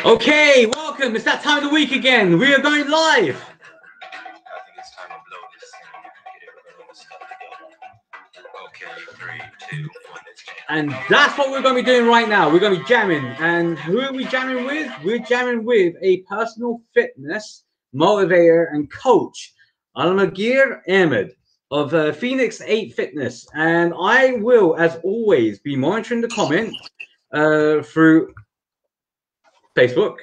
Okay, welcome. It's that time of the week again. We are going live. I think it's time to blow this thing. Get everybody stuff together. Okay, 3, 2, 1, let's jam. And that's what we're going to be doing right now. We're going to be jamming. And who are we jamming with? We're jamming with a personal fitness motivator and coach, Alamgir Ahmed of Phoenix 8 Fitness. And I will, as always, be monitoring the comments through Facebook.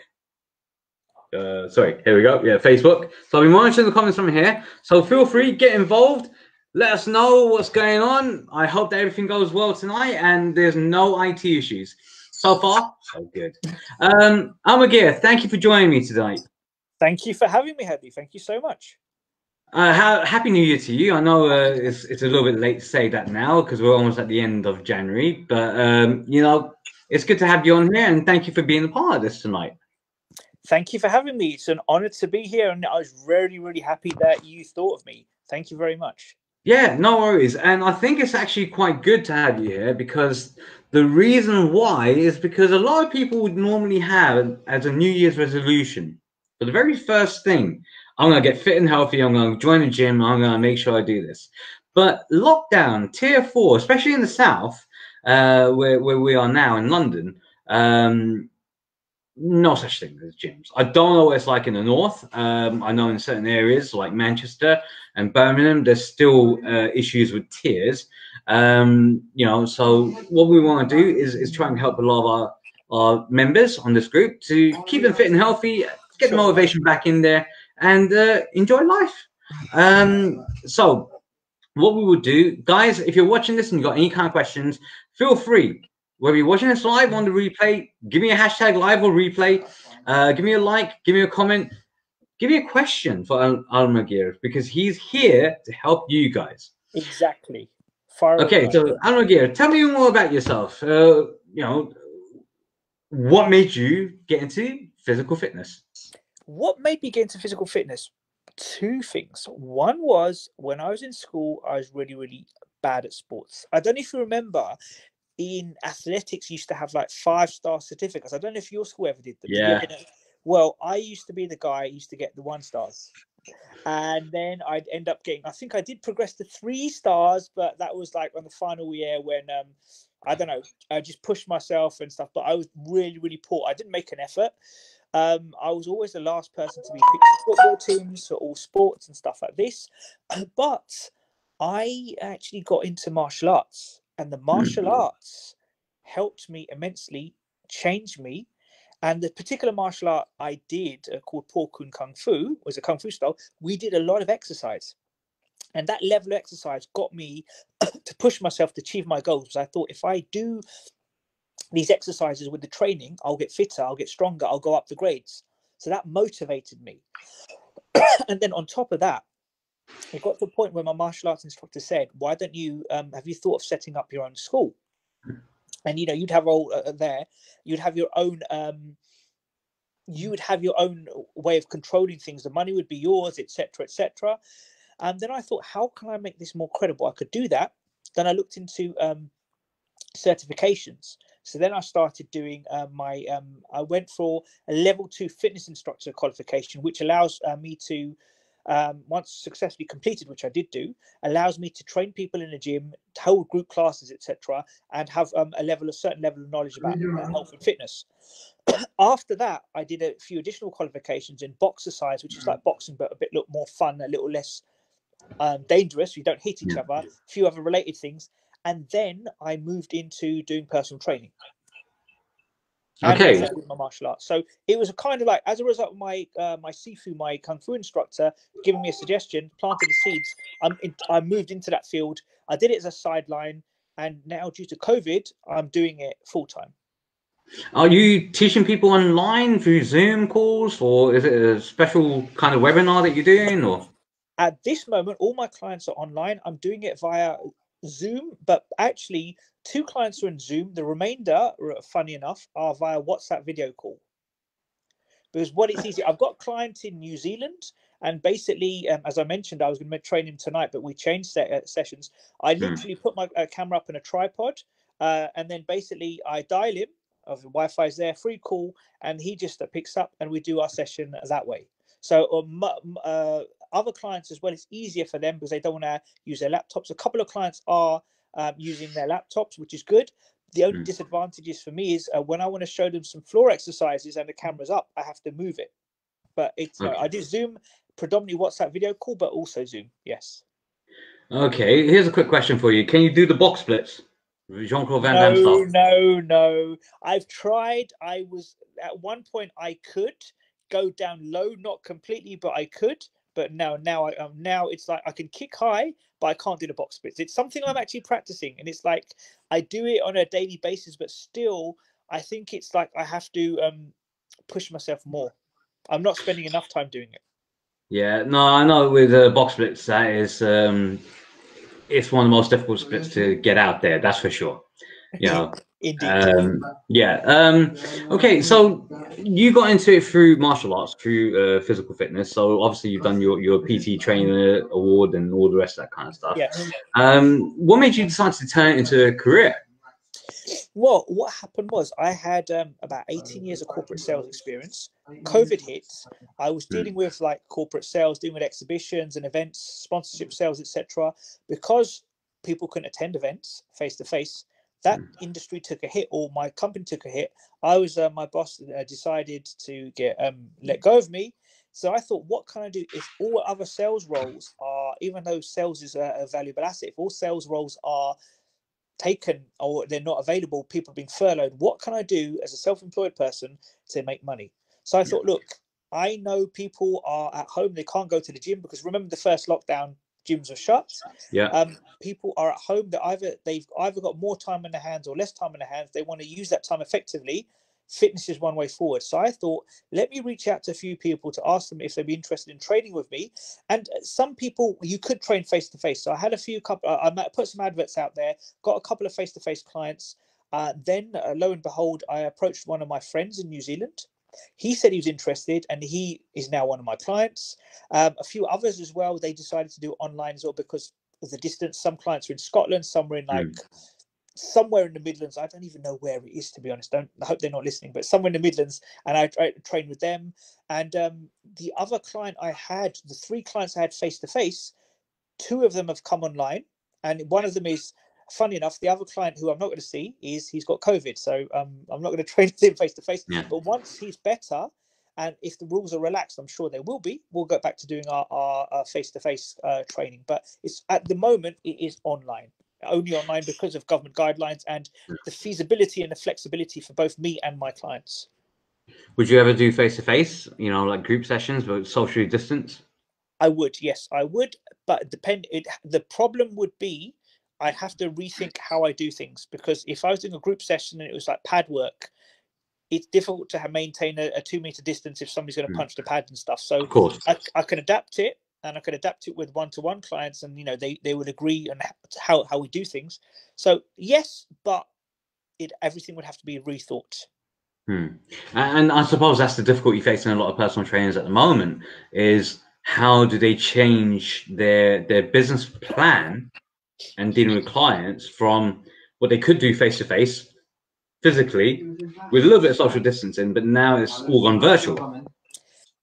Sorry, here we go. Yeah, Facebook. So I'll be monitoring the comments from here. So feel free, get involved. Let us know what's going on. I hope that everything goes well tonight and there's no IT issues. So far, so good. Alamgir, thank you for joining me tonight. Thank you for having me, Hedy. Thank you so much. Happy New Year to you. I know it's a little bit late to say that now because we're almost at the end of January. But, you know, it's good to have you on here and thank you for being a part of this tonight. Thank you for having me. It's an honor to be here, and I was really, really happy that you thought of me. Thank you very much. Yeah, no worries. And I think it's actually quite good to have you here because the reason why is because a lot of people would normally have as a New Year's resolution. For the very first thing, I'm going to get fit and healthy. I'm going to join the gym. I'm going to make sure I do this. But lockdown, tier 4, especially in the south, where we are now in London, no such thing as gyms. I don't know what it's like in the north. I know in certain areas like Manchester and Birmingham, there's still issues with tiers. You know, so what we want to do is try and help a lot of our members on this group to keep them fit and healthy, get the motivation back in there, and enjoy life. So what we will do, guys, if you're watching this and you've got any kind of questions, feel free. Whether you're watching this live on the replay, give me a hashtag live or replay. Give me a like, give me a comment, give me a question for Alamgir because he's here to help you guys. Exactly. Okay, so Alamgir, tell me more about yourself. You know, what made you get into physical fitness? What made me get into physical fitness? Two things. One was when I was in school, I was really, really bad at sports. I don't know if you remember, in athletics, you used to have like 5-star certificates. I don't know if your school ever did them. Yeah. Well, I used to be the guy who used to get the 1 stars. And then I'd end up getting, I think I did progress to 3 stars, but that was like on the final year when, I don't know, I just pushed myself and stuff, but I was really, really poor. I didn't make an effort. I was always the last person to be picked for football teams, for all sports and stuff like this. But I actually got into martial arts, and the martial arts helped me immensely, changed me. And the particular martial art I did, called Po Kun Kung Fu, was a Kung Fu style. We did a lot of exercise. And that level of exercise got me to push myself to achieve my goals. Because I thought if I do these exercises with the training, I'll get fitter, I'll get stronger, I'll go up the grades. So that motivated me. And then on top of that, it got to a point where my martial arts instructor said, why don't you, have you thought of setting up your own school? And, you know, you'd have all there, you'd have your own, way of controlling things. The money would be yours, etc., etc. And then I thought, how can I make this more credible? I could do that. Then I looked into certifications. So then I started doing I went for a level 2 fitness instructor qualification, which allows me to, once successfully completed, which I did do, allows me to train people in a gym, hold group classes, etc., and have a certain level of knowledge about health and fitness. After that, I did a few additional qualifications in boxercise, which is like boxing, but a bit more fun, a little less dangerous. You don't hit each other. A few other related things. And then I moved into doing personal training. Okay. With my martial arts. So it was a kind of like, as a result of my Sifu, my Kung Fu instructor, giving me a suggestion, planted the seeds. I moved into that field. I did it as a sideline. And now, due to COVID, I'm doing it full time. Are you teaching people online through Zoom calls, or is it a special kind of webinar that you're doing? Or at this moment, all my clients are online. I'm doing it via Zoom, but actually 2 clients are in Zoom. The remainder, funny enough, are via WhatsApp video call. Because what is easy, I've got a client in New Zealand, and basically, as I mentioned, I was going to train him tonight, but we changed sessions. I literally put my camera up in a tripod, and then basically I dial him of the Wi-Fi is there, free call, and he just picks up and we do our session that way. So other clients as well, it's easier for them because they don't want to use their laptops. A couple of clients are using their laptops, which is good. The only disadvantages for me is when I want to show them some floor exercises and the camera's up, I have to move it. But it's I do Zoom, predominantly WhatsApp video call, but also Zoom. Yes. Okay, here's a quick question for you. Can you do the box splits? Jean-Claude Van Damme style? No. I've tried. I was at one point I could go down low, not completely, but I could. But now it's like I can kick high, but I can't do the box splits. It's something I'm actually practicing, and it's like I do it on a daily basis, but still, I think it's like I have to push myself more. I'm not spending enough time doing it. Yeah, no, I know with box splits, that is, it's one of the most difficult splits to get out there. That's for sure. You know, Indeed. yeah. Okay, so you got into it through martial arts, through physical fitness. So obviously you've done your PT trainer award and all the rest of that kind of stuff. Yes. What made you decide to turn it into a career? Well, what happened was I had about 18 years of corporate sales experience. COVID hit. I was dealing with like corporate sales, dealing with exhibitions and events, sponsorship sales, etc. Because people couldn't attend events face to face, that industry took a hit, or my company took a hit. I was my boss decided to get let go of me. So I thought, what can I do if all other sales roles are, even though sales is a valuable asset, if all sales roles are taken or they're not available, people are being furloughed, what can I do as a self-employed person to make money? So I thought, look, I know people are at home, they can't go to the gym because remember the first lockdown, gyms were shut. People are at home, that they've either got more time in their hands or less time in their hands. They want to use that time effectively. Fitness is one way forward. So I thought, let me reach out to a few people to ask them if they'd be interested in training with me. And some people you could train face to face. So I had I put some adverts out there, got a couple of face to face clients. Then lo and behold, I approached one of my friends in New Zealand. He said he was interested, and he is now one of my clients. A few others as well. They decided to do online as well because of the distance. Some clients are in Scotland, some are in like somewhere in the Midlands. I don't even know where it is, to be honest. I hope they're not listening, but somewhere in the Midlands, and I trained with them. And the other client I had, the 3 clients I had face to face, 2 of them have come online, and one of them is, funny enough, the other client who I'm not going to see he's got COVID, so I'm not going to train with him face to face. But once he's better, and if the rules are relaxed, I'm sure they will be, we'll go back to doing our face to face training. But it's at the moment it is online. Only online because of government guidelines and the feasibility and the flexibility for both me and my clients. Would you ever do face to face? You know, like group sessions, but socially distanced? I would, yes, I would, but the problem would be I'd have to rethink how I do things, because if I was doing a group session and it was like pad work, it's difficult to maintain a 2-meter distance if somebody's going to punch the pad and stuff. So of course, I can adapt it. And I could adapt it with one-to-one clients, and they would agree on how we do things. So yes, but everything would have to be rethought. And I suppose that's the difficulty facing a lot of personal trainers at the moment, is how do they change their business plan and dealing with clients from what they could do face to face, physically, with a little bit of social distancing, but now it's all gone virtual.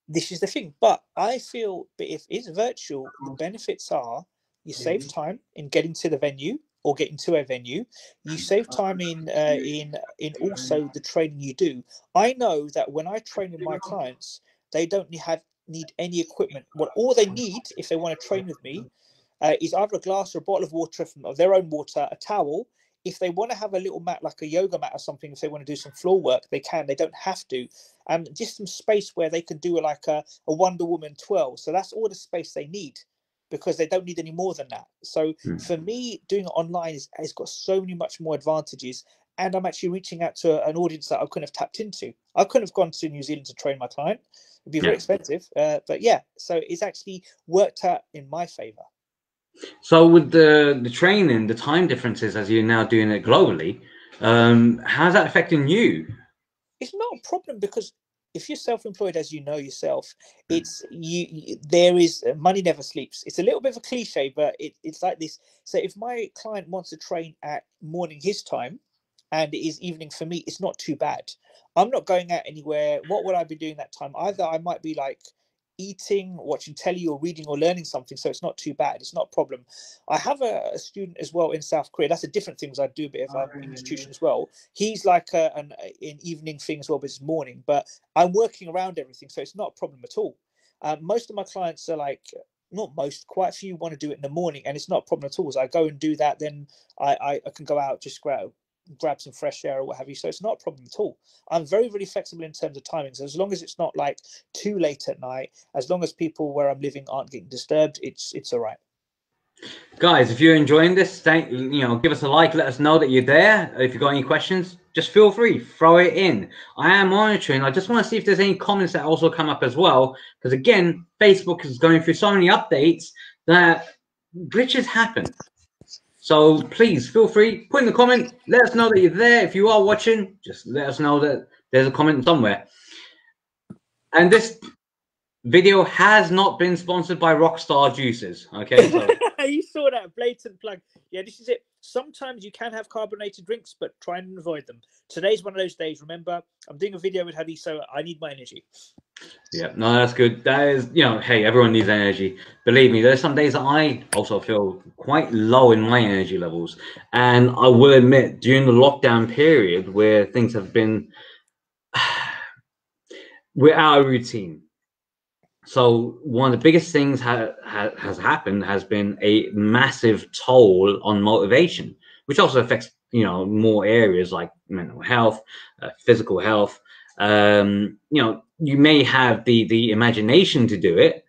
This is the thing, but I feel that if it's virtual, the benefits are you save time in getting to the venue or getting to a venue. You save time in also the training you do. I know that when I train with my clients, they don't need any equipment. All they need if they want to train with me is either a glass or a bottle of water of their own water, a towel. If they want to have a little mat, like a yoga mat or something, if they want to do some floor work, they can. They don't have to. Just some space where they can do like a Wonder Woman twirl. So that's all the space they need, because they don't need any more than that. So for me, doing it online has got so many much more advantages. And I'm actually reaching out to an audience that I couldn't have tapped into. I couldn't have gone to New Zealand to train my client. It'd be very expensive. But yeah, so it's actually worked out in my favor. So with the training, the time differences as you're now doing it globally, how's that affecting you? It's not a problem, because if you're self-employed, as you know yourself, it's there is money never sleeps. It's a little bit of a cliche, but it's like this. So if my client wants to train at morning his time, and it is evening for me, it's not too bad. I'm not going out anywhere. What would I be doing that time? Either I might be like eating, watching telly, or reading or learning something. So it's not too bad. It's not a problem. I have a student as well in South Korea. That's a different thing, because I do a bit of English tuition as well. He's like an evening thing as well, but it's morning. But I'm working around everything, so it's not a problem at all. Most of my clients are like, not most, quite a few want to do it in the morning, and it's not a problem at all. So I go and do that, then I can go out, just grab some fresh air or what have you. So it's not a problem at all. I'm very, very flexible in terms of timings. As long as it's not like too late at night, as long as people where I'm living aren't getting disturbed, it's all right. Guys, if you're enjoying this, give us a like, let us know that you're there. If you've got any questions, just feel free, throw it in. I am monitoring. I just want to see if there's any comments that also come up as well, because again, Facebook is going through so many updates that glitches happen. So please feel free, put in the comment, let us know that you're there. If you are watching, just let us know that there's a comment somewhere. And this video has not been sponsored by Rockstar Juices, okay? So you saw that blatant plug. Yeah, this is it. Sometimes you can have carbonated drinks, but try and avoid them. Today's one of those days. Remember, I'm doing a video with Hadi, so I need my energy. Yeah, no, that's good. That is, hey, everyone needs energy. Believe me, there's some days that I also feel quite low in my energy levels. And I will admit, during the lockdown period where things have been, we're out of routine. So one of the biggest things has happened has been a massive toll on motivation, which also affects, more areas like mental health, physical health. You may have the imagination to do it,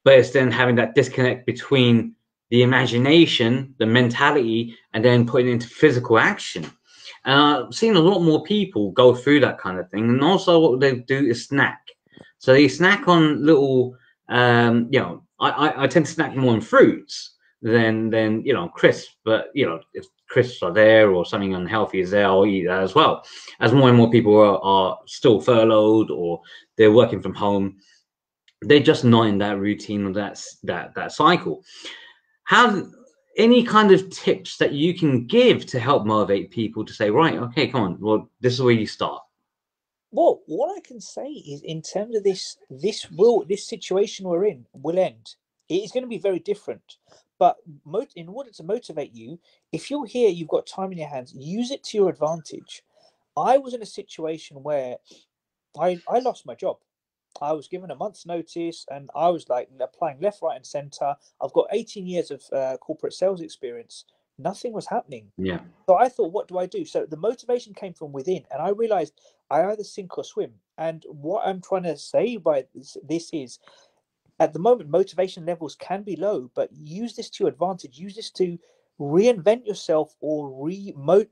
but it's then having that disconnect between the imagination, the mentality, and then putting it into physical action. And I've seen a lot more people go through that kind of thing. And also what they do is snack. So they snack on little, I tend to snack more on fruits than crisps. But, if crisps are there or something unhealthy is there, I'll eat that as well. As more and more people are still furloughed or they're working from home, they're just not in that routine or that cycle. Any kind of tips that you can give to help motivate people to say, right, okay, come on, well, this is where you start? Well, what I can say is, in terms of this situation we're in will end. It is going to be very different. But in order to motivate you, if you're here, you've got time in your hands, use it to your advantage. I was in a situation where I lost my job. I was given a month's notice, and I was like applying left, right, and center. I've got 18 years of corporate sales experience. Nothing was happening. Yeah. So I thought, what do I do? So the motivation came from within, and I realized I either sink or swim. And what I'm trying to say by this is, at the moment, motivation levels can be low, but use this to your advantage. Use this to reinvent yourself, or reinvent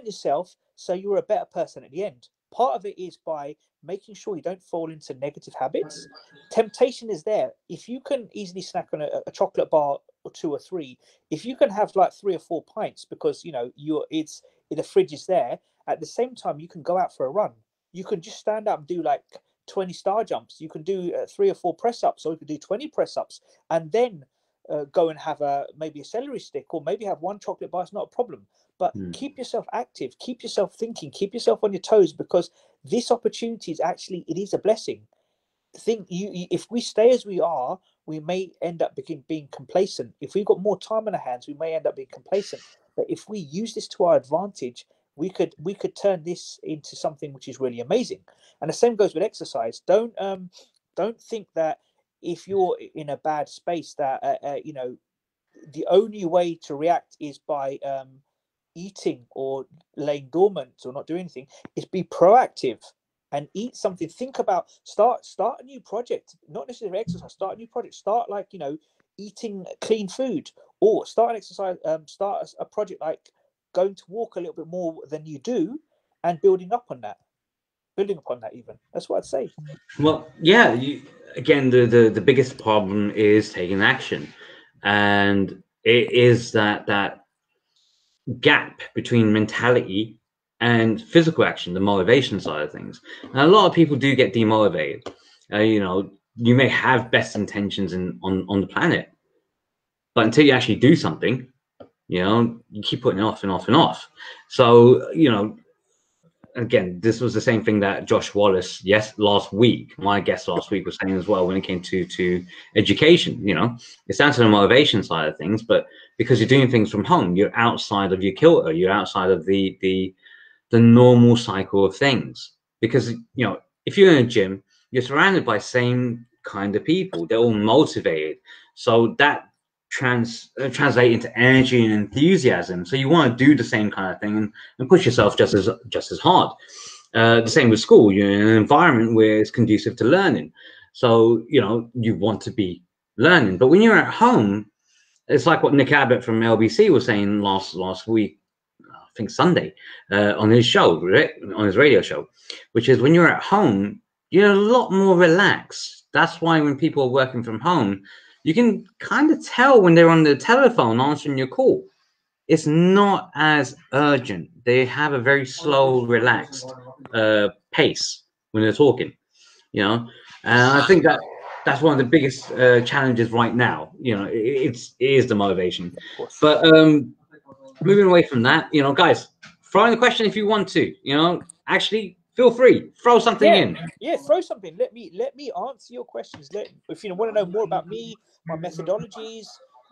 yourself so you're a better person at the end. Part of it is by making sure you don't fall into negative habits. Temptation is there. If you can easily snack on a chocolate bar or 2 or 3, if you can have like 3 or 4 pints because the fridge is there, at the same time you can go out for a run. You can just stand up and do like 20 star jumps. You can do 3 or 4 press ups, or you can do 20 press ups, and then go and have maybe a celery stick, or maybe have 1 chocolate bar. It's not a problem. But keep yourself active, keep yourself thinking, keep yourself on your toes, because this opportunity is actually, it is a blessing. If we stay as we are, we may end up being complacent. If we've got more time on our hands, we may end up being complacent. But if we use this to our advantage, we could turn this into something which is really amazing. And the same goes with exercise. Don't think that if you're in a bad space that the only way to react is by eating or laying dormant or not doing anything. Is be proactive and eat something. Think about start a new project, not necessarily exercise. Start a new project. Start eating clean food, or start an exercise. Start a project like going to walk a little bit more than you do, and building upon that even. That's what I'd say. Well, yeah, again, the biggest problem is taking action, and it is that gap between mentality and physical action, the motivation side of things. And a lot of people do get demotivated. You may have best intentions on the planet, but until you actually do something, You know, you keep putting it off and off and off. So, you know, again, this was the same thing that Josh Wallace, last week, my guest last week was saying as well when it came to education. You know, it's down to the motivation side of things, but because you're doing things from home, you're outside of your kilter, you're outside of the normal cycle of things. Because, you know, if you're in a gym, you're surrounded by same kind of people. They're all motivated, so that translate into energy and enthusiasm. So you want to do the same kind of thing and push yourself just as hard. The same with school. You're in an environment where it's conducive to learning, so you know you want to be learning. But when you're at home, it's like what Nick Abbott from LBC was saying last week, I think Sunday, on his show, right? On his radio show, which is when you're at home, you're a lot more relaxed. That's why when people are working from home, you can kind of tell when they're on the telephone answering your call. It's not as urgent. They have a very slow, relaxed pace when they're talking, you know. And I think that's one of the biggest challenges right now. You know, it is the motivation. But moving away from that, you know, guys, throw in the question if you want to. You know, actually, feel free, throw something in. Yeah, throw something. Let me answer your questions. If you want to know more about me, my methodologies,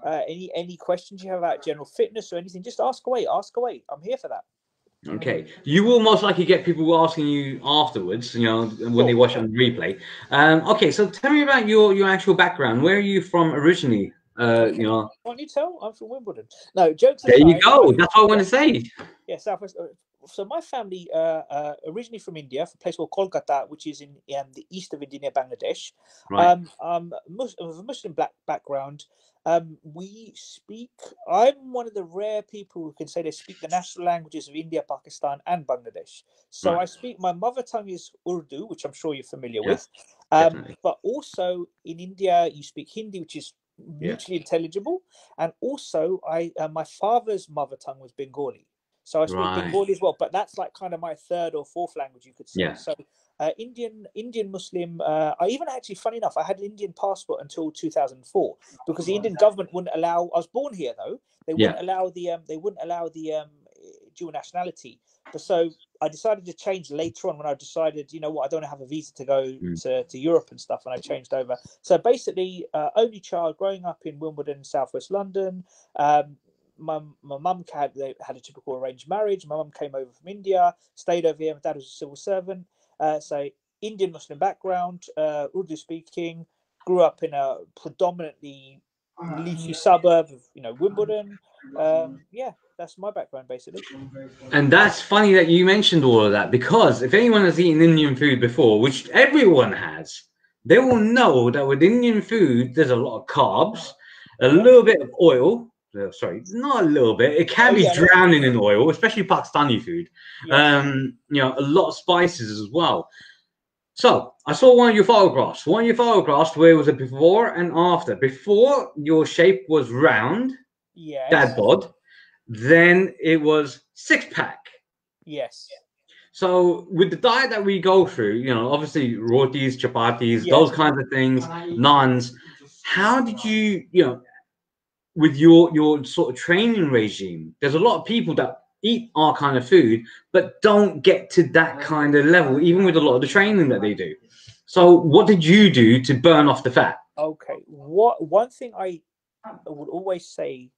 any questions you have about general fitness or anything, just ask away. Ask away. I'm here for that. Okay, you will most likely get people asking you afterwards, you know, when they watch on the replay. Okay, so tell me about your actual background. Where are you from originally? You know, why don't you tell? I'm from Wimbledon. No, jokes there aside. You go. That's what I want to say. Yeah, Southwest. So my family originally from India, from a place called Kolkata, which is in the east of India, near Bangladesh. Right. Of a Muslim background. We speak. I'm one of the rare people who can say they speak the national languages of India, Pakistan, and Bangladesh. So Right. I speak. My mother tongue is Urdu, which I'm sure you're familiar Yeah, with. But also in India, you speak Hindi, which is mutually intelligible, and also my father's mother tongue was Bengali. So I speak Bengali as well, but that's like kind of my third or fourth language, you could say. Yeah. So Indian Muslim. I even actually, funny enough, I had an Indian passport until 2004 because the Indian government wouldn't allow. I was born here though. They wouldn't allow the dual nationality. But so I decided to change later on when I decided, you know what, I don't have a visa to go to Europe and stuff, and I changed over. So basically, only child growing up in Wimbledon, southwest London. My mum had a typical arranged marriage. My mum came over from India, stayed over here. My dad was a civil servant. So Indian Muslim background, Urdu speaking. Grew up in a predominantly leafy suburb of Wimbledon. Yeah, that's my background basically. And that's funny that you mentioned all of that, because if anyone has eaten Indian food before, which everyone has, they will know that with Indian food, there's a lot of carbs, a little bit of oil. Sorry, not a little bit. It can be drowning in oil, especially Pakistani food. Yes. You know, a lot of spices as well. So I saw one of your photographs. Where it was a before and after. Before, your shape was round, dad bod. Then it was six-pack. Yes. So with the diet that we go through, you know, obviously rotis, chapatis, those kinds of things, naans. How did you, you know, with your sort of training regime? There's a lot of people that eat our kind of food, but don't get to that kind of level, even with a lot of the training that they do. So what did you do to burn off the fat? Okay. One thing I would always say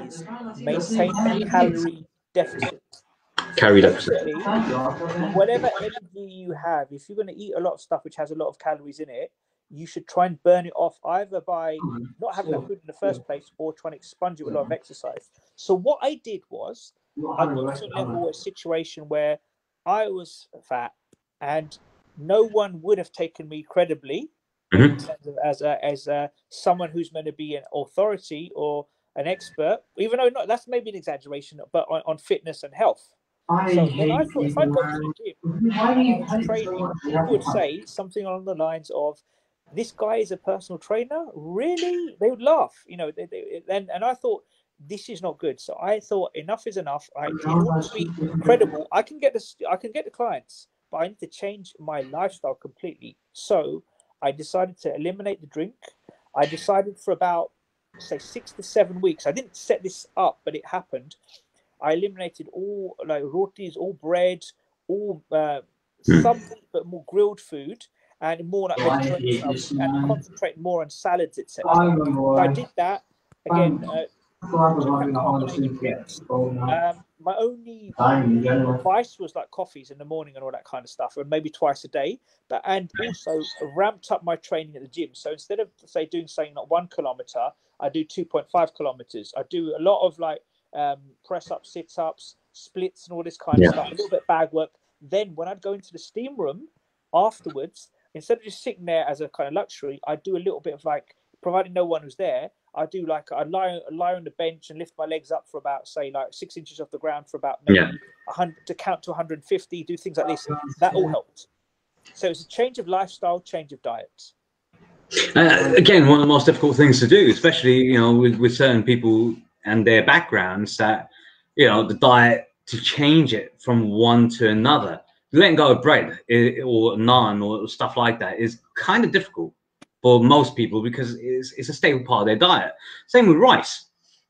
is maintain a calorie deficit. Calorie deficit. Whatever energy you have, if you're going to eat a lot of stuff which has a lot of calories in it, you should try and burn it off either by not having that food in the first place or trying to expunge it with a lot of exercise. So what I did was I got to a level, a situation where I was fat and no one would have taken me credibly in terms of as someone who's meant to be an authority or an expert, even though that's maybe an exaggeration, but on fitness and health. So then I thought if I go to the gym and I was training, people would say something along the lines of, "This guy is a personal trainer, really?" They would laugh, you know. And I thought this is not good. So I thought enough is enough. In order to be credible, I can get the clients, but I need to change my lifestyle completely. So I decided to eliminate the drink. I decided for about say 6 to 7 weeks. I didn't set this up, but it happened. I eliminated all like rotis, all bread, all something but more grilled food and more like Mediterranean stuff, and concentrate more on salads, etc. So I did that again. Took out carbonated drinks. My only vice was like coffees in the morning and all that kind of stuff, and maybe twice a day. But and also ramped up my training at the gym. So instead of say doing something like 1 kilometer, I do 2.5 kilometers. I do a lot of like press ups, sit ups, splits, and all this kind of stuff. A little bit of bag work. Then when I'd go into the steam room afterwards, instead of just sitting there as a kind of luxury, I'd do a little bit of like, providing no one was there, I do like I lie on the bench and lift my legs up for about say like 6 inches off the ground for about maybe 100 to count to 150. Do things like this. That all helped. So it's a change of lifestyle, change of diet. Again, one of the most difficult things to do, especially with certain people and their backgrounds, that the diet, to change it from one to another, letting go of bread or naan or stuff like that is kind of difficult for most people because it's a staple part of their diet. Same with rice,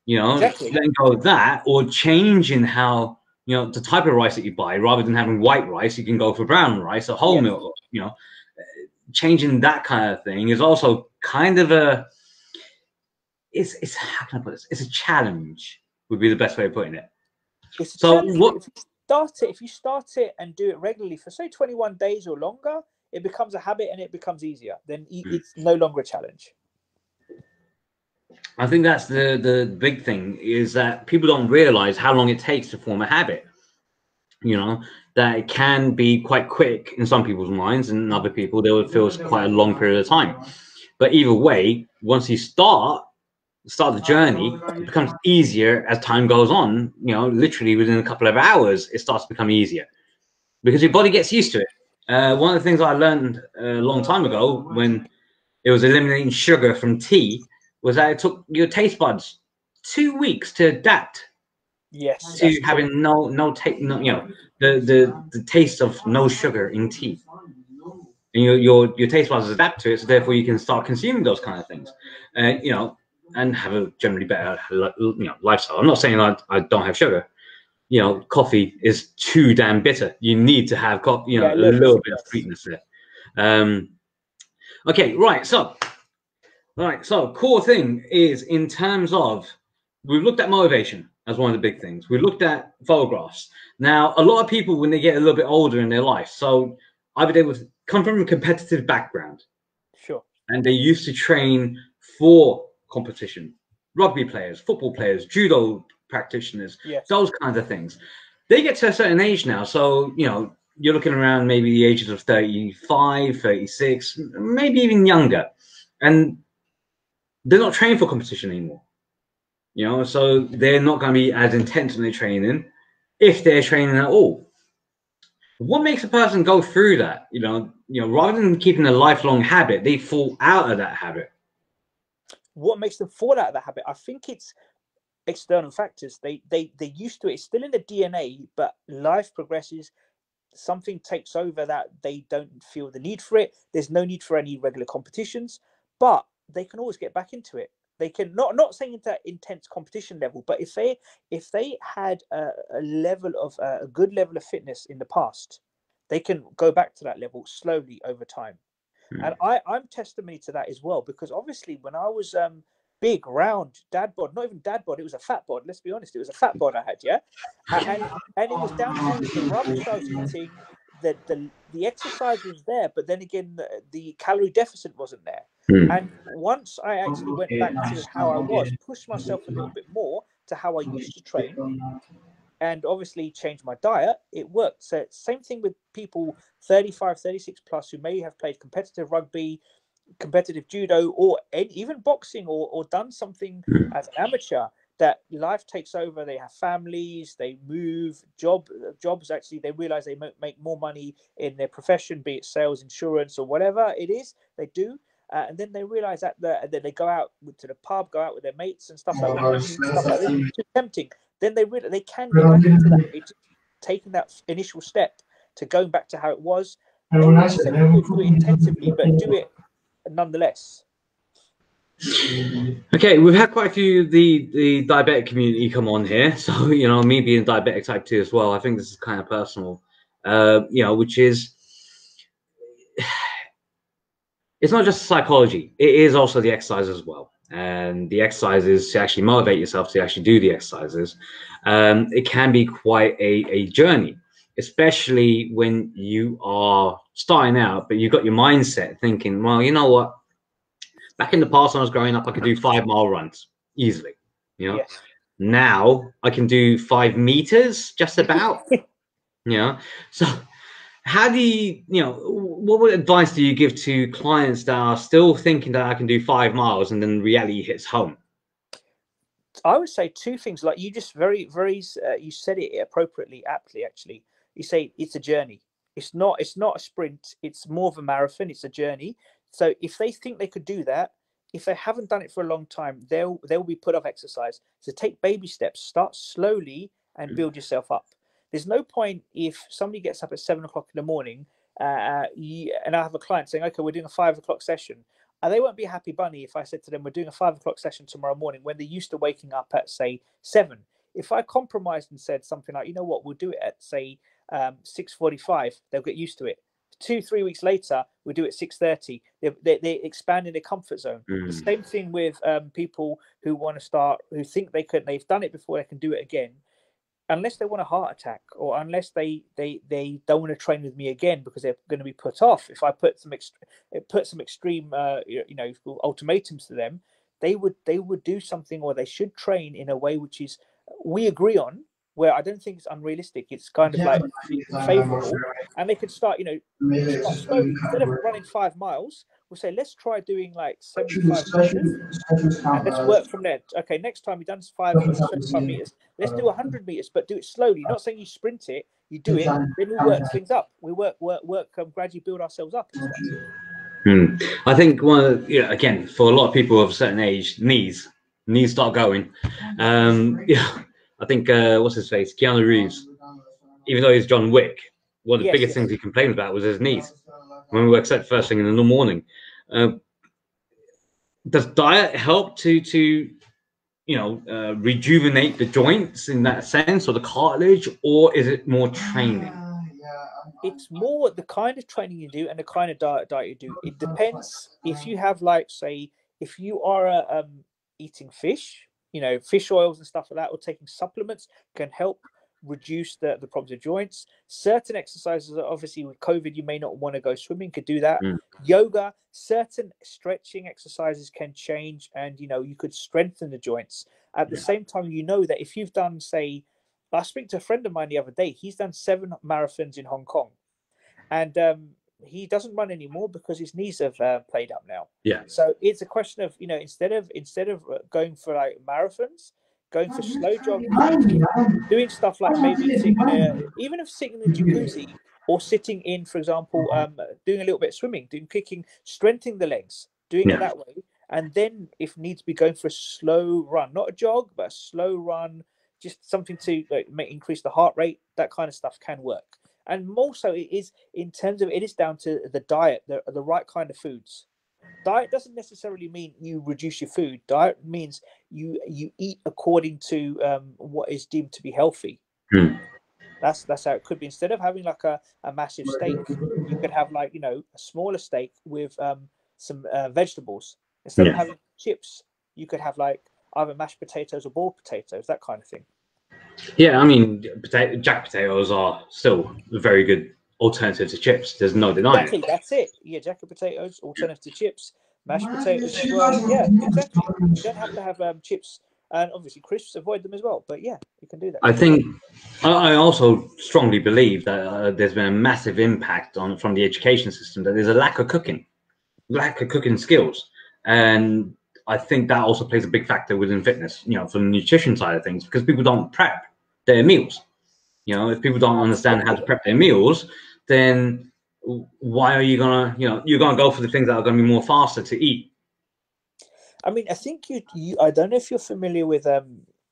Exactly. letting go of that or changing how the type of rice that you buy. Rather than having white rice, you can go for brown rice or wholemeal. Changing that kind of thing is also kind of it's how can I put this? It's a challenge, would be the best way of putting it. It's a challenge. If you start it and do it regularly for say 21 days or longer, it becomes a habit and it becomes easier. Then it's no longer a challenge. I think that's the big thing, is that people don't realize how long it takes to form a habit. That it can be quite quick in some people's minds, and in other people, they would feel it's quite a long period of time. But either way, once you start the journey, it becomes easier as time goes on. Literally within a couple of hours, it starts to become easier because your body gets used to it. One of the things I learned a long time ago when it was eliminating sugar from tea was that it took your taste buds 2 weeks to adapt. Yes, to having the taste of no sugar in tea, and your taste buds adapt to it, so therefore you can start consuming those kind of things, and have a generally better lifestyle. I'm not saying I don't have sugar. Coffee is too damn bitter. You need to have coffee, a little bit of sweetness there. Okay, right. So core thing is, in terms of, we've looked at motivation as one of the big things. We looked at photographs. Now, a lot of people, when they get a little bit older in their life, so either they would come from a competitive background, sure, and they used to train for competition, rugby players, football players, judo practitioners, those kinds of things. They get to a certain age now, so you're looking around maybe the ages of 35, 36, maybe even younger, and they're not trained for competition anymore. So they're not going to be as intense in their training, if they're training at all. What makes a person go through that? Rather than keeping a lifelong habit, they fall out of that habit. What makes them fall out of that habit? I think it's external factors. They used to it. It's still in the DNA, but life progresses. Something takes over that they don't feel the need for it. There's no need for any regular competitions, but they can always get back into it. They can not saying into intense competition level, but if they had a level of a good level of fitness in the past, they can go back to that level slowly over time. And I'm testimony to that as well, because obviously when I was big, round, dad bod, not even dad bod, it was a fat bod. Let's be honest, it was a fat bod I had, yeah, and it was down to the rubbish I was eating. The exercise was there, but then again, the calorie deficit wasn't there. And once I actually went back to how I was, pushed myself a little bit more to how I used to train, and obviously changed my diet, it worked. So same thing with people 35, 36 plus who may have played competitive rugby, competitive judo, or even boxing, or done something as an amateur, that life takes over. They have families, they move, jobs, actually, they realize they make more money in their profession, be it sales, insurance, or whatever it is they do. And then they realize that then they go out to the pub, go out with their mates and stuff like that, stuff like this. It's too tempting. Then they realize they can get back into that. It's taking that initial step to going back to how it was. And do it intensively, but do it nonetheless. Okay, we've had quite a few the diabetic community come on here, so me being diabetic type 2 as well, I think this is kind of personal, which is it's not just psychology; it is also the exercise as well. And the exercises to actually motivate yourself to actually do the exercises, it can be quite a journey, especially when you are starting out, but you've got your mindset thinking, well, you know what? Back in the past, when I was growing up, I could do 5 mile runs easily. Yes. Now I can do 5 meters just about. So how do what advice do you give to clients that are still thinking that I can do 5 miles and then reality hits home? I would say two things. Like you just very you said it appropriately, aptly actually. You say it's a journey. It's not a sprint. It's more of a marathon. It's a journey. So if they think they could do that, if they haven't done it for a long time, they'll be put off exercise. So take baby steps. Start slowly and build yourself up. There's no point if somebody gets up at 7 o'clock in the morning, and I have a client saying, "Okay, we're doing a 5 o'clock session." And they won't be a happy bunny if I said to them, we're doing a 5 o'clock session tomorrow morning when they're used to waking up at, say, 7. If I compromised and said something like, you know what, we'll do it at, say, 6:45, they'll get used to it. 2-3 weeks later, we'll do it at 6:30. They're expanding their comfort zone. The same thing with people who want to start, who think they've done it before, they can do it again. Unless they want a heart attack, or unless they don't want to train with me again because they're going to be put off. If I put some extreme ultimatums to them, they would do something, or they should train in a way which is we agree on, where I don't think it's unrealistic. It's kind of like favorable, and they could start start slowly. Instead of running 5 miles, we'll say let's try doing like 75 meters, and let's work from there. Okay, next time you've done 75 meters, let's do 100 meters, but do it slowly. Not saying you sprint it, you do it, then we work things up. We work, gradually build ourselves up and stuff. I think one of again, for a lot of people of a certain age, knees start going. I think what's his face, Keanu Reeves, even though he's John Wick, one of the biggest things he complained about was his knees when we work set first thing in the morning. Does diet help to rejuvenate the joints in that sense, or the cartilage, or is it more training? It's more the kind of training you do and the kind of diet you do. It depends. If you have, like, say, if you are eating fish, fish oils and stuff like that, or taking supplements can help reduce the problems of joints. Certain exercises, obviously with COVID, you may not want to go swimming, could do that. Yoga, certain stretching exercises can change, and you could strengthen the joints. At the same time, that if you've done, say, I spoke to a friend of mine the other day. He's done 7 marathons in Hong Kong, and he doesn't run anymore because his knees have played up now. Yeah. So it's a question of instead of going for like marathons, going for slow jogging, doing stuff like maybe sitting even if sitting in a jacuzzi, or sitting in, for example, doing a little bit of swimming, doing kicking, strengthening the legs, doing it that way, and then if needs be, going for a slow run, not a jog, but a slow run. Just something to increase the heart rate. That kind of stuff can work. And more so, it is down to the diet, the right kind of foods. Diet doesn't necessarily mean you reduce your food. Diet means you eat according to what is deemed to be healthy. That's how it could be. Instead of having like a massive steak, you could have like a smaller steak with some vegetables. Instead of having chips, you could have like either mashed potatoes or boiled potatoes, that kind of thing. Yeah, I mean, jack potatoes are still a very good alternative to chips. There's no denying Exactly, it. that's it. Yeah, jack potatoes, alternative to chips, mashed potatoes as well. Yeah, exactly. You don't have to have chips, and obviously crisps. Avoid them as well. But yeah, you can do that. I think I also strongly believe that there's been a massive impact from the education system, that there's a lack of cooking skills, and I think that also plays a big factor within fitness. From the nutrition side of things, because people don't prep their meals. If people don't understand how to prep their meals, then why are you gonna you're gonna go for the things that are gonna be more faster to eat? I mean, I think you I don't know if you're familiar with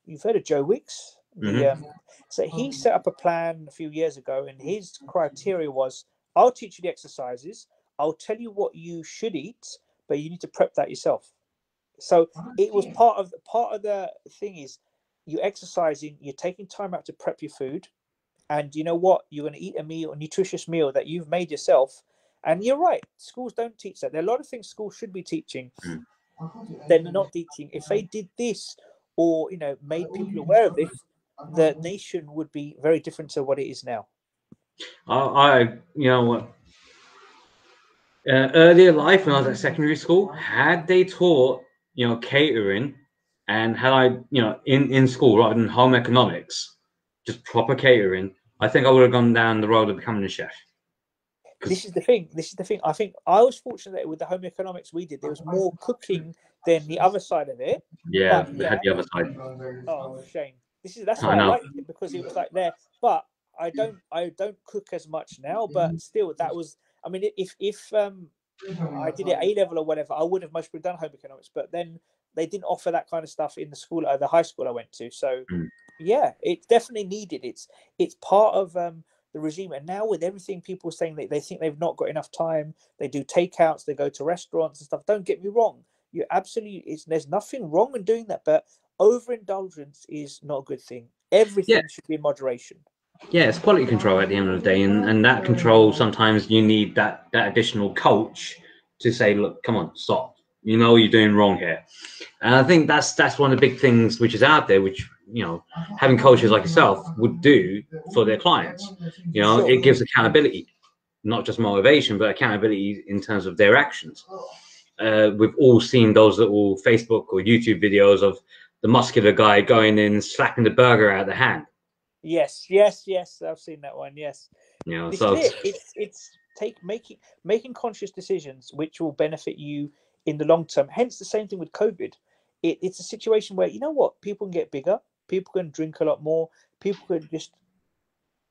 you've heard of Joe Wicks. So he set up a plan a few years ago, and his criteria was, I'll teach you the exercises, I'll tell you what you should eat, but you need to prep that yourself. So it was part of the thing is you're exercising, you're taking time out to prep your food, and you know what, you're going to eat a nutritious meal that you've made yourself. And you're right, schools don't teach that. There are a lot of things schools should be teaching, they're not teaching. If they did this, or made people aware of this, the nation would be very different to what it is now. You know what, earlier life when I was at secondary school, had they taught catering, and had I in school rather than home economics, just proper catering, I think I would have gone down the road of becoming a chef. This is the thing. I think I was fortunate that with the home economics we did, there was more cooking than the other side of it. Yeah, But they had the other side. Oh, shame. That's why I liked it, because it was like there. But I don't cook as much now. But still, that was. I mean, if I did it A-level or whatever, I would have most probably done home economics. But then they didn't offer that kind of stuff in the school, the high school I went to. So yeah, it's definitely needed. It's part of the regime. And now with everything, people saying that they think they've not got enough time, they do takeouts, they go to restaurants and stuff. Don't get me wrong. You absolutely, there's nothing wrong in doing that, but overindulgence is not a good thing. Everything should be in moderation. Yeah, it's quality control at the end of the day, and that control, sometimes you need that additional coach to say, look, come on, stop. You're doing wrong here. And I think that's one of the big things which is out there, which having coaches like yourself would do for their clients. Sure. It gives accountability, not just motivation, but accountability in terms of their actions. We've all seen those little Facebook or YouTube videos of the muscular guy going in, slapping the burger out of the hand. Yes. I've seen that one. Yes. So it's making conscious decisions which will benefit you in the long term. Hence the same thing with COVID. It's a situation where people can get bigger, people can drink a lot more, people can just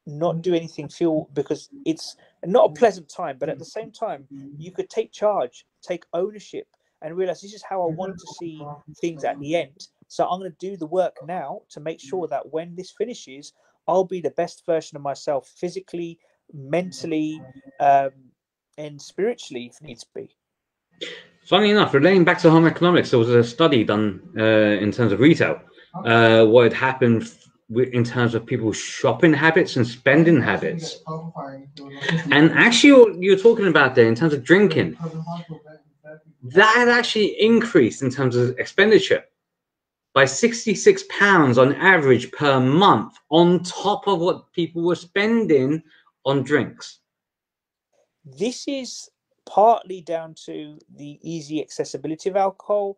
not do anything, because it's not a pleasant time, but at the same time you could take charge, take ownership, and realize this is how I want to see things at the end. So I'm going to do the work now to make sure that when this finishes, I'll be the best version of myself, physically, mentally, and spiritually, if needs be. Funnily enough, relating back to home economics, there was a study done in terms of retail, what had happened in terms of people's shopping habits and spending habits. And actually, you're talking about there in terms of drinking, that had actually increased in terms of expenditure by £66 on average per month, on top of what people were spending on drinks. This is partly down to the easy accessibility of alcohol.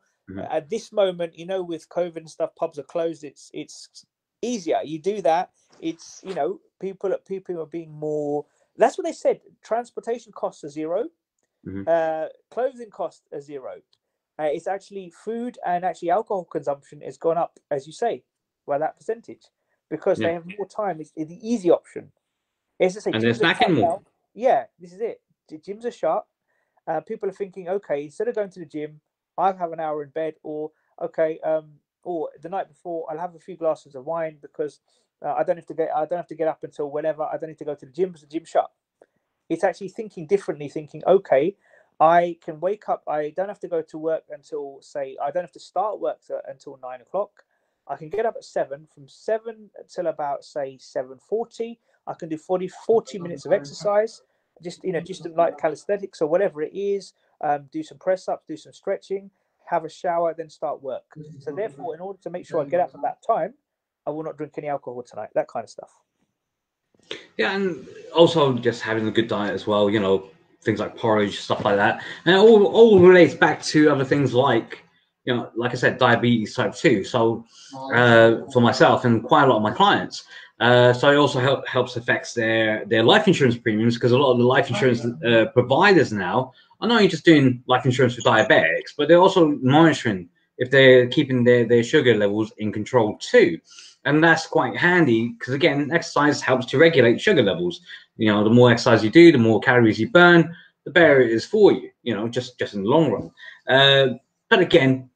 At this moment, with COVID and stuff, pubs are closed. It's easier. You do that. It's people are being more. That's what they said. Transportation costs are zero. Clothing costs are zero. It's actually food and actually alcohol consumption has gone up, as you say, by that percentage, because they have more time. It's the easy option. It's to say, and they're snacking more. Yeah, this is it. The gyms are shut. People are thinking, okay, instead of going to the gym, I'll have an hour in bed, or or the night before, I'll have a few glasses of wine because I don't have to get up until whenever. I don't need to go to the gym because the gym's shut. It's actually thinking differently, thinking, okay, I can wake up. I don't have to go to work until, say, I don't have to start work until 9 o'clock. I can get up at 7. From 7 till about, say, 7:40. I can do 40 minutes of exercise, just like calisthenics or whatever it is. Do some press ups, do some stretching, have a shower, then start work. So therefore, in order to make sure I get up at that time, I will not drink any alcohol tonight. That kind of stuff. Yeah, and also just having a good diet as well. Things like porridge, stuff like that, and it all relates back to other things like like I said, diabetes type 2. So for myself and quite a lot of my clients, so it also helps affects their life insurance premiums, because a lot of the life insurance providers now are not only just doing life insurance for diabetics, but they're also monitoring if they're keeping their sugar levels in control too. And that's quite handy, because again, exercise helps to regulate sugar levels. The more exercise you do, the more calories you burn, the better it is for you, just in the long run. But again,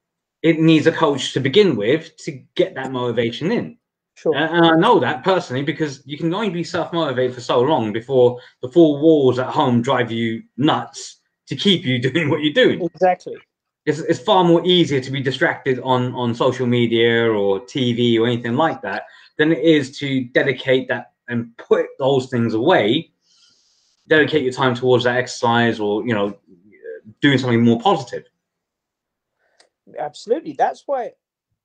it needs a coach to begin with to get that motivation in. Sure. And I know that personally, because you can only be self-motivated for so long before the four walls at home drive you nuts to keep you doing what you're doing. Exactly. it's far more easier to be distracted on social media or TV or anything like that than it is to dedicate that and put those things away, dedicate your time towards that exercise or, you know, doing something more positive. Absolutely. That's why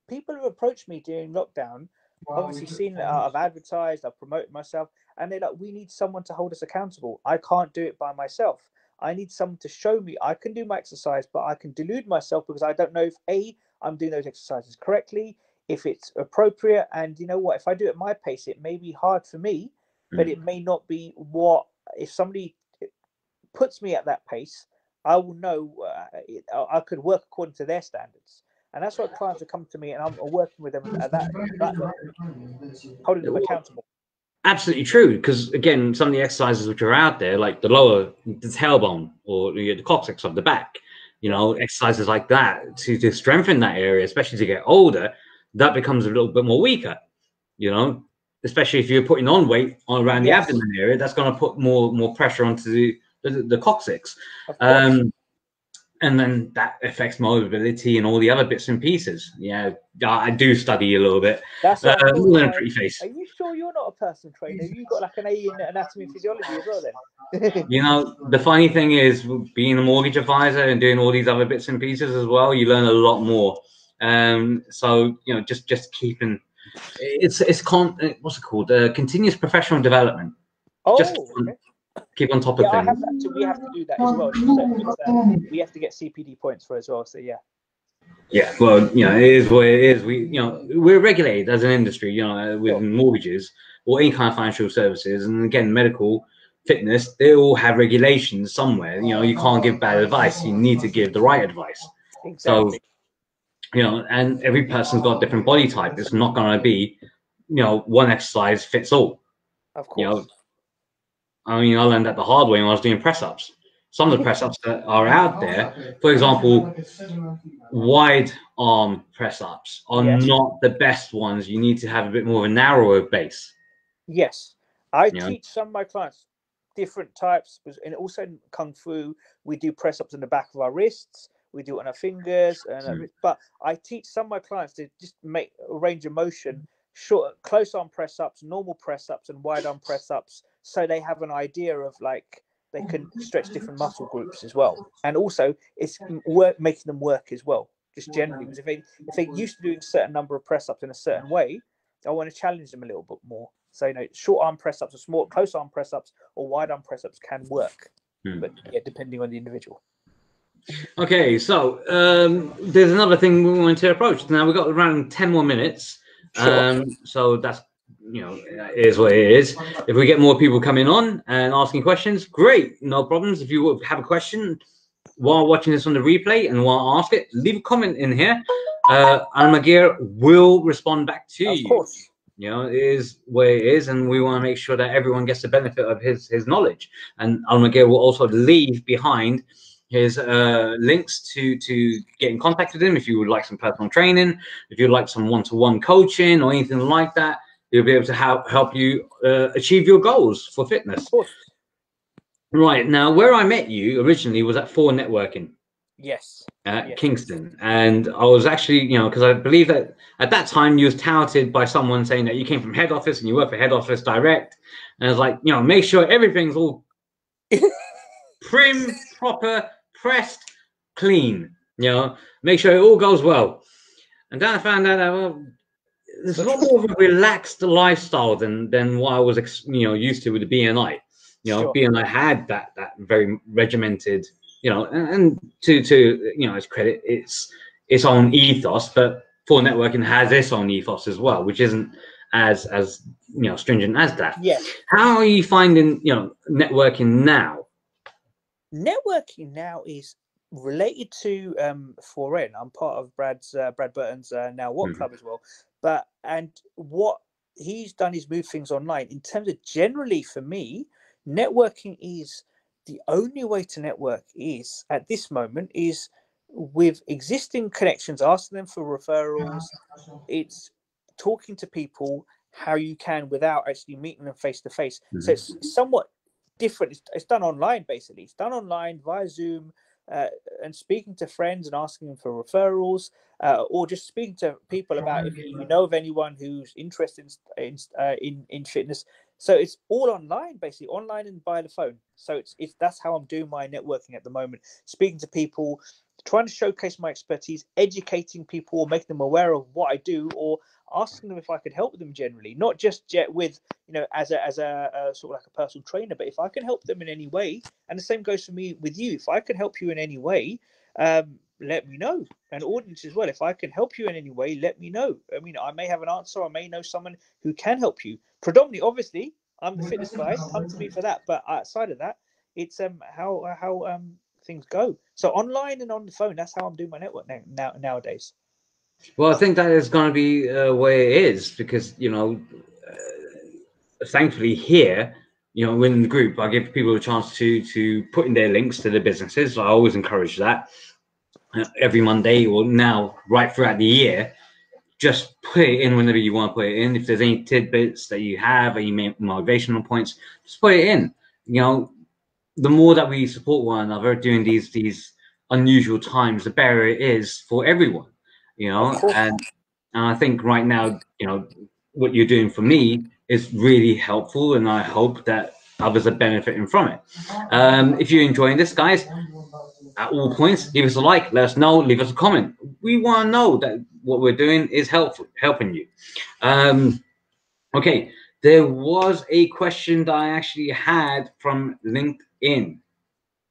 people have approached me during lockdown, obviously seen that I've advertised, I've promoted myself, and they're like, we need someone to hold us accountable. I can't do it by myself. I need someone to show me I can do my exercise, but I can delude myself because I don't know if I'm doing those exercises correctly, if it's appropriate. And you know what, if I do it at my pace, it may be hard for me, but it may not be what, if somebody puts me at that pace, I will know I could work according to their standards. And that's why clients have come to me, and I'm working with them at that level, holding them accountable. Absolutely true, because again, some of the exercises which are out there, like the tailbone or the coccyx of the back, you know, exercises like that to strengthen that area, especially to get older, that becomes a little bit more weaker, you know, especially if you're putting on weight around the abdomen area, that's going to put more pressure onto the coccyx. And then that affects mobility and all the other bits and pieces. Yeah, I do study a little bit. That's what I'm more than a pretty face. Are you sure you're not a personal trainer? You've got like an A in anatomy and physiology as well then? You know, the funny thing is, being a mortgage advisor and doing all these other bits and pieces as well, you learn a lot more. So, you know, just keeping, what's it called? Continuous professional development. Just keep on top of things. I have that too. We have to do that as well. We have to get CPD points for as well. So yeah. Yeah, well, you know, it is what it is. We're regulated as an industry, you know, with mortgages or any kind of financial services, and again, medical, fitness, they all have regulations somewhere. You know, you can't give bad advice. You need to give the right advice. Exactly. So, you know, and every person's got a different body type. It's not going to be, you know, one exercise fits all. Of course. You know, I mean, I learned that the hard way when I was doing press-ups. Some of the press-ups that are out there, for example, wide arm press-ups are not the best ones. You need to have a bit more of a narrower base. Yes. I teach some of my clients different types, and also in Kung Fu, we do press-ups in the back of our wrists, we do it on our fingers, but I teach some of my clients to just make a range of motion, short, close arm press-ups, normal press-ups, and wide arm press-ups, so they have an idea of like they can stretch different muscle groups as well. And also it's making them work as well, just generally, because if they're used to doing a certain number of press-ups in a certain way, I want to challenge them a little bit more. So, you know, short arm press-ups or small close arm press-ups or wide arm press-ups can work, but yeah, depending on the individual. Okay, so there's another thing we want to approach. Now we've got around 10 more minutes. So that's, you know, it is what it is. If we get more people coming on and asking questions, great, no problems. If you have a question while watching this on the replay and want to ask it, leave a comment in here. Alamgir will respond back to you. Of course. You know, it is what it is, and we want to make sure that everyone gets the benefit of his knowledge. And Alamgir will also leave behind his links to get in contact with him if you would like some personal training, if you'd like some one-to-one coaching or anything like that. He'll be able to help you achieve your goals for fitness. Of course. Right, now, where I met you originally was at 4 Networking. Yes. Kingston. And I was actually, you know, because I believe that at that time you was touted by someone saying that you came from head office and you work for head office direct. And I was like, you know, make sure everything's all prim, proper, pressed, clean. You know, make sure it all goes well. And then I found out that, well, there's a lot more of a relaxed lifestyle than what I was, you know, used to with the BNI. You know, BNI had that very regimented, you know, and to you know, its credit, its own ethos, but 4 Networking has its own ethos as well, which isn't as you know, stringent as that. Yes. How are you finding, you know, networking now? Networking now is related to 4N. I'm part of Brad Burton's Now What Club as well. And what he's done is move things online. In terms of generally for me, networking is the only way to network is at this moment is with existing connections, asking them for referrals. It's talking to people how you can without actually meeting them face to face. So it's somewhat different. It's done online, basically. It's done online via Zoom, and speaking to friends and asking them for referrals, or just speaking to people about if you know of anyone who's interested in fitness. So it's all online, basically online and by the phone. So it's that's how I'm doing my networking at the moment. Speaking to people, trying to showcase my expertise, educating people, or making them aware of what I do, or asking them if I could help them generally, not just yet with as a sort of like a personal trainer, but if I can help them in any way. And the same goes for me with you. If I can help you in any way, let me know. And audience as well. If I can help you in any way, let me know. I mean, I may have an answer. I may know someone who can help you. Predominantly, obviously, I'm the fitness guy. Come to me for that. But outside of that, it's how things go. So online and on the phone. That's how I'm doing my network nowadays. Well, I think that is going to be where it is, because thankfully here, in the group, I give people a chance to put in their links to their businesses. I always encourage that every Monday, or now right throughout the year. Just put it in whenever you want to put it in. If there's any tidbits that you have, any motivational points, just put it in. The more that we support one another during these unusual times, the better it is for everyone. And I think right now, what you're doing for me is really helpful, and I hope that others are benefiting from it. If you're enjoying this, guys, at all points, leave us a like, let us know, leave us a comment. We want to know that what we're doing is helping you. Okay, there was a question that I actually had from LinkedIn.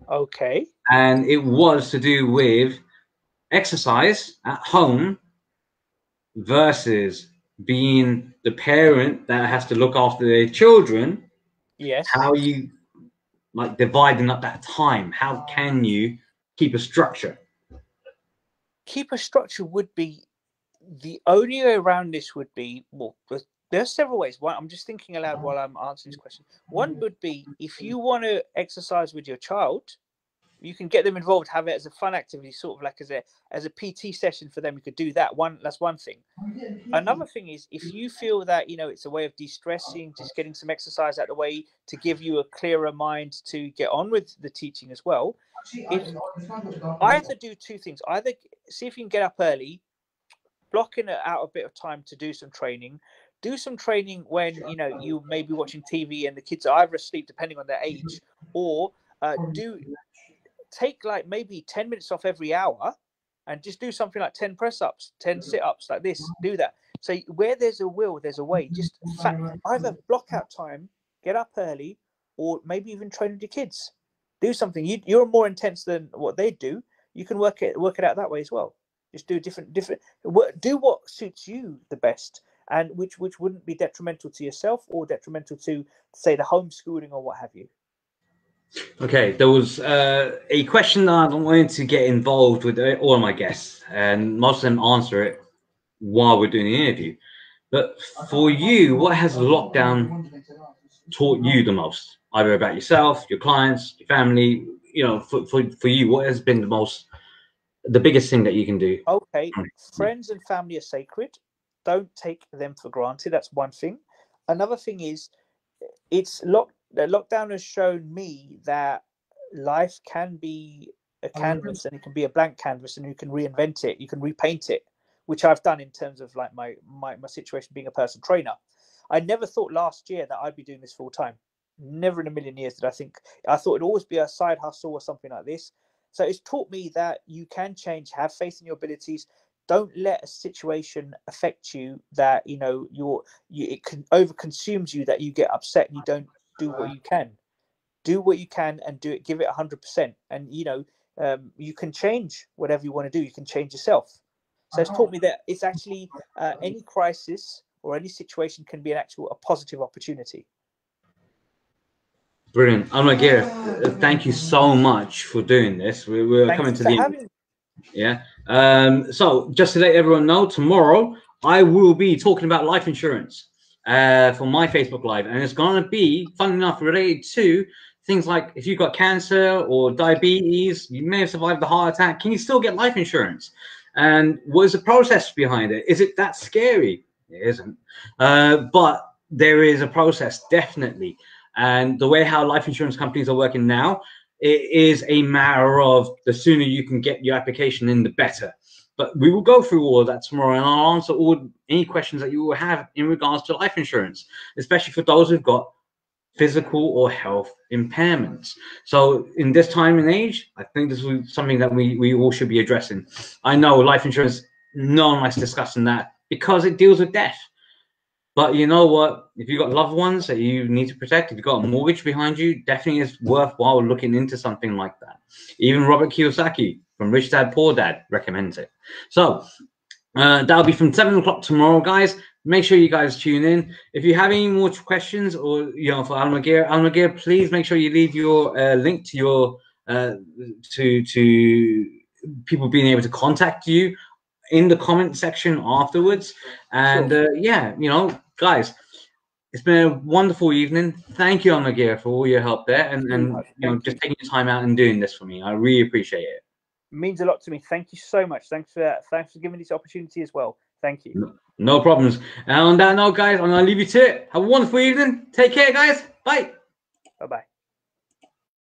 Okay. And it was to do with exercise at home versus being the parent that has to look after their children. Yes. How are you dividing up that time? How can you keep a structure? Keep a structure would be the only way around this would be, well, there's several ways. One, I'm just thinking aloud while I'm answering this question. One would be, if you want to exercise with your child, you can get them involved, have it as a fun activity, sort of like as a PT session for them. You could do that. That's one thing. Another thing is, if you feel that it's a way of de-stressing, just getting some exercise out of the way to give you a clearer mind to get on with the teaching as well. Either do two things. Either see if you can get up early, blocking out a bit of time to do some training. Do some training when you may be watching TV and the kids are either asleep, depending on their age, or take like maybe 10 minutes off every hour and just do something like 10 press-ups, 10 sit-ups, like this. Do that. So where there's a will, there's a way. Just either block out time, get up early, or maybe even train with your kids. Do something. You're more intense than what they do. You can work it out that way as well. Just do different. Do what suits you the best, and which wouldn't be detrimental to yourself or detrimental to, say, the homeschooling or what have you. Okay, there was a question that I wanted to get involved with all of my guests, and most of them answer it while we're doing the interview. But for you, what has lockdown taught you the most? Either about yourself, your clients, your family. For you, what has been the biggest thing that you can do? Okay, friends and family are sacred. Don't take them for granted. That's one thing. Another thing is, the lockdown has shown me that life can be a canvas, and it can be a blank canvas, and you can reinvent it, you can repaint it, which I've done in terms of like my situation being a personal trainer. I never thought last year that I'd be doing this full time. Never in a million years did I think. I thought it'd always be a side hustle or something like this. So it's taught me that you can change, have faith in your abilities. Don't let a situation affect you that it can overconsumes you, that you get upset and you don't do what you can. Do what you can and do it. Give it 100%. And you can change whatever you want to do. You can change yourself. So it's taught me that it's actually any crisis or any situation can be a positive opportunity. Brilliant. Alamgir, thank you so much for doing this. We're coming to the end. Yeah. So just to let everyone know, tomorrow I will be talking about life insurance for my Facebook Live, and it's going to be, fun enough, related to things like if you've got cancer or diabetes, you may have survived the heart attack. Can you still get life insurance? And what is the process behind it? Is it that scary? It isn't. But there is a process, definitely. And the way how life insurance companies are working now, it is a matter of the sooner you can get your application in, the better. But we will go through all of that tomorrow, and I'll answer any questions that you will have in regards to life insurance, especially for those who've got physical or health impairments. So in this time and age, I think this is something that we all should be addressing. I know life insurance, no one likes discussing that because it deals with death. But you know what? If you've got loved ones that you need to protect, if you've got a mortgage behind you, definitely is worthwhile looking into something like that. Even Robert Kiyosaki from Rich Dad Poor Dad recommends it. So that'll be from 7 o'clock tomorrow, guys. Make sure you guys tune in. If you have any more questions, or for Alamgir, please make sure you leave your link to your to people being able to contact you in the comment section afterwards. And yeah, guys, it's been a wonderful evening. Thank you, Alamgir, for all your help there, and just taking your time out and doing this for me. I really appreciate it. Means a lot to me. Thank you so much. Thanks for giving me this opportunity as well. Thank you. No problems. And on that note, guys, I'm gonna leave you to it. Have a wonderful evening. Take care, guys. Bye. Bye-bye.